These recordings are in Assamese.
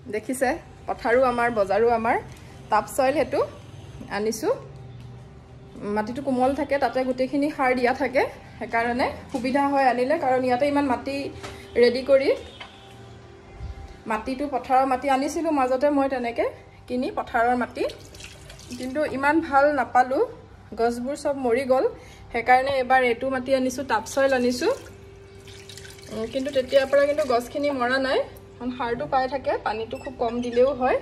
দেখিছে পথাৰো আমাৰ বজাৰো আমাৰ টাপ সয়েল হেতু আনিছো মাটিটো কোমল থাকে তাতে গুটেখিনি সাৰ দিয়া থাকে হেকাৰণে সুবিধা হয় আনিলে কাৰণ ইয়াতে ইমান মাটি ৰেডি কৰি মাটিটো পথাৰৰ মাটি আনিছিলো মাজতে মই তেনেকে কিনি পথাৰৰ মাটি কিন্তু ইমান ভাল নাপালো গছবোৰ সব মৰি গল হেকাৰণে এবাৰ এটু মাটি আনিছো টাপ সয়েল আনিছো কিন্তু তেতিয়াৰ পৰা কিন্তু গছখিনি মৰা নাই কাৰণ সাৰটো পাই থাকে পানীটো খুব কম দিলেও হয়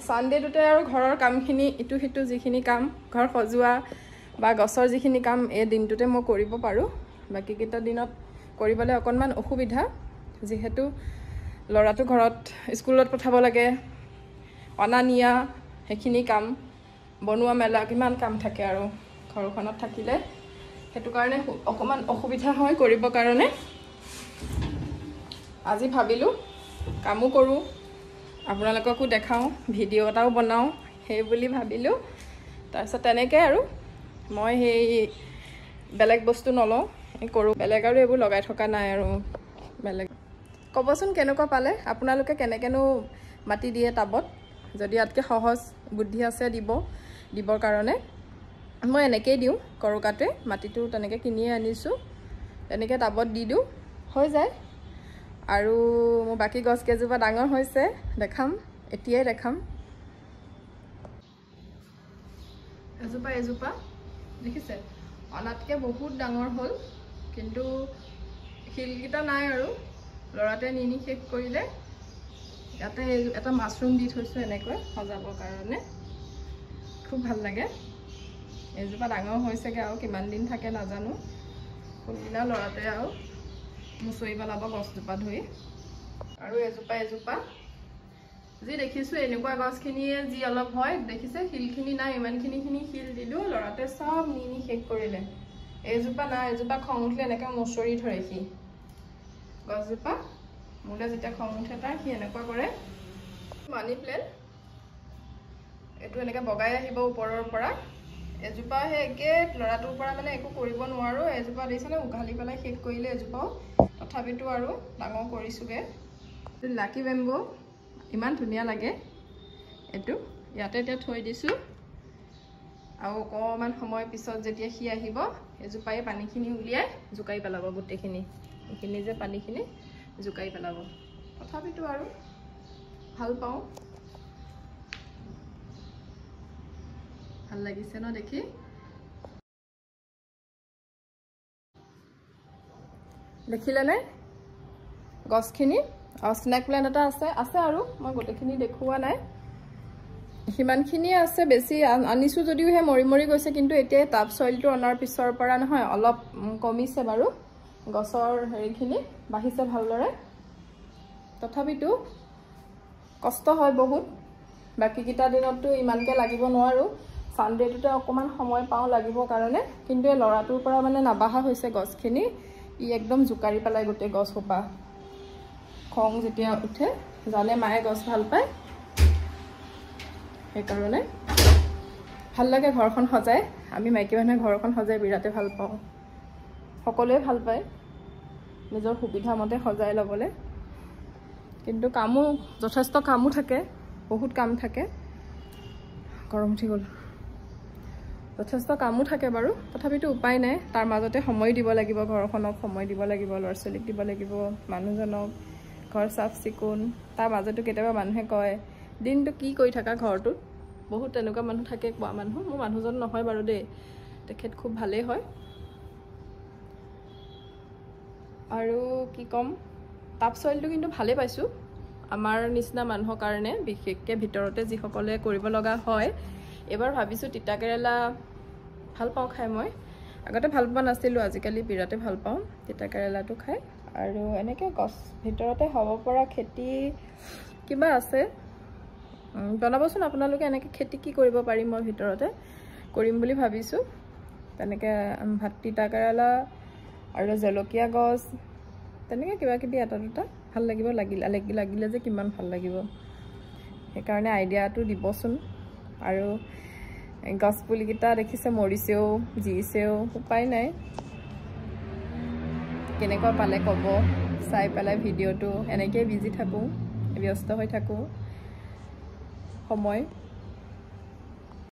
সানডে দুতে আৰু ঘৰৰ কামখিনি ইটু হিটু যিখিনি কাম ঘৰ সজোৱা বা গছৰ যিখিনি কাম এই দিনটোতে মই কৰিব পাৰো বাকি কিটা দিনত কৰিবলে অকনমান অসুবিধা যেহেতু লৰাটো ঘৰত স্কুলত পঠাব লাগে অনানিয়া হেখিনি কাম বনুৱা মেলা কিমান কাম থাকে আৰু ঘৰখনত থাকিলে হেতু কাৰণে অকমান অসুবিধা হয় কৰিব কাৰণে আজি ভাবিলো কামো কৰো আপোনালোককো দেখাও ভিডিও এটাও বনাও হেই বুলি ভাবিলো তাৰছত তেনেকে আৰু মই হেই বেলেগ বস্তু নলও কৰো বেলেগ আৰু এবোৰ লগাই থকা নাই আৰু বেলেগ কবচোন কেনেকুৱা পালে আপোনালোকে কেনেকেনো মাটি দিয়ে টাবত যদি আতকে সহজ বুদ্ধি আছে দিবৰ কাৰণে মই এনেকৈ দিও কৰকাতে মাটিটো তেনেকৈ কিনিয়ে আনিছো তেনেকৈ টাবত দি দিও হৈ যায় আৰু মোৰ বাকি গছ কেজোপা ডাঙৰ হৈছে দেখাম এতিয়াই দেখাম এজোপা দেখিছে অনাতকে বহুত ডাঙৰ হল কিন্তু হিলগিটা নাই আৰু লৰাতে নিনি শেষ কৰিলে ইয়াতে এটা মাশৰুম দি থৈছো এনেকৈ সজাবৰ কাৰণে খুব ভাল লাগে এজোপা ডাঙৰ হৈছেগে আৰু কিমান দিন থাকে নাজানো কোনদিনা লৰাতে আৰু মুছই পেলাব গছজোপা ধৰি আৰু এজোপা যি দেখিছো এনেকুৱা গছখিনিয়ে যি অলপ হয় দেখিছে হিলখিনি নাই ইমানখিনি হিল দিলো লৰাতে সব নিনি শেষ কৰিলে এজোপা নাই এজোপা খং উঠলে এনেকৈ মুছৰি ধৰে সি গছজোপা মুলে যেতিয়া খং উঠে তাৰ সি এনেকুৱা কৰে মানি প্লেন এটো এনেকৈ বগাই আহিব ওপৰৰ পৰা এজোপা হে একে লৰাটোৰ পৰা মানে একো কৰিব নোৱাৰো এজোপা দিছনে উঘালি পেলাই শেষ কৰিলে এজোপাও তথাপিটো আৰু ডাঙৰ কৰিছোগে লাকি বেম্বো ইমান ধুনিয়া লাগে এটো ইয়াতে এতিয়া থৈ দিছো আৰু অকমান সময় পিছত যেতিয়া সি আহিব এজোপাই পানীখিনি উলিয়াই জুকাই পেলাব গুটেখিনি এখিনি যে পানীখিনি জুকাই পেলাব তথাপিটো আৰু ভাল পাও ভাল লাগিছে ন দেখি দেখিলে নে গছখিনি স্নেক প্লান্ট এটা আছে আৰু মই গুটেখিনি দেখুৱা নাই হিমানখিনি আছে বেছি আনিছো যদিও হে মৰি গৈছে কিন্তু এতিয়া টাপ সয়েলটো অনাৰ পিছৰ পৰা নহয় অলপ কমিছে বাৰু গছৰ হেৰিখিনি বাহিছে ভালদৰে তথাপিটো কষ্ট হয় বহুত বাকি কিটা দিনতটো ইমানকে লাগিব নোৱাৰো সানডেটোতে অকমান সময় পাও লাগিব কাৰণে কিন্তু এই লৰাটোৰ পৰা মানে নাবাহা হৈছে গছখিনি ই একদম জুকাৰি পেলাই গতে গছ হোপা খং যেতিয়া উঠে জানে মায়ে গছ ভাল পায় এই কাৰণে ভাল লাগে ঘৰখন সজাই আমি মাইকী মানুহে ঘৰখন সজাই বিৰাতে ভাল পাওঁ সকলোৱে ভাল পায় নিজৰ সুবিধা মতে সজাই লবলে কিন্তু কামো যথেষ্ট কামো থাকে বহুত কাম থাকে গৰম উঠি গল যথেষ্ট কামো থাকে বাৰু তথাপিটো উপায় নাই তাৰ মাজতে সময় দিব লাগিব ঘৰখনক সময় দিব লাগিব লৰচলিক দিব লাগিব মানুহজনক ঘৰ সাফ চিকুন তাৰ মাজতে কেতিয়াবা মানুহে কয় দিনটো কি কৰি থাকা ঘৰটো বহুত তেনেকুৱা মানুহ থাকে কোৱা মানুহ মোৰ মানুহজন নহয় বাৰু দে তেখেত খুব ভালেই হয় আৰু কি কম টাপ সয়েলটো কিন্তু ভালে পাইছো আমাৰ নিচিনা মানুহৰ কাৰণে বিশেষকে ভিতৰতে যি সকলে কৰিব লগা হয় এবাৰ ভাবিছো তিতা কেৰেলা ভাল পাও খাই মই আগতে ভাল পোৱা নাছিলো আজিকালি বিৰাতে ভাল পাও তিতা কেৰেলাটো খাই আৰু এনেকে গছ ভিতৰতে হ'ব পৰা খেতি কিবা আছে জনাবচোন আপোনালোকে এনেকে খেতি কি কৰিব পাৰিম মই ভিতৰতে কৰিম বুলি ভাবিছো তেনেকে ভাত তিতা কেৰেলা আৰু জলকীয়া গছ তেনেকে কিবা কিবি এটা দুটা ভাল লাগিব লাগিলে যে কিমান ভাল লাগিব সেই কাৰণে আইডিয়াটো দিবচোন আৰু গছ পুলিকিটা দেখিছে মৰিছেও জিছেও উপায় নাই কেনেকুৱা পালে কব চাই পেলাই ভিডিঅ'টো এনেকৈয়ে বিজি থাকোঁ, ব্যস্ত হৈ থাকোঁ সময়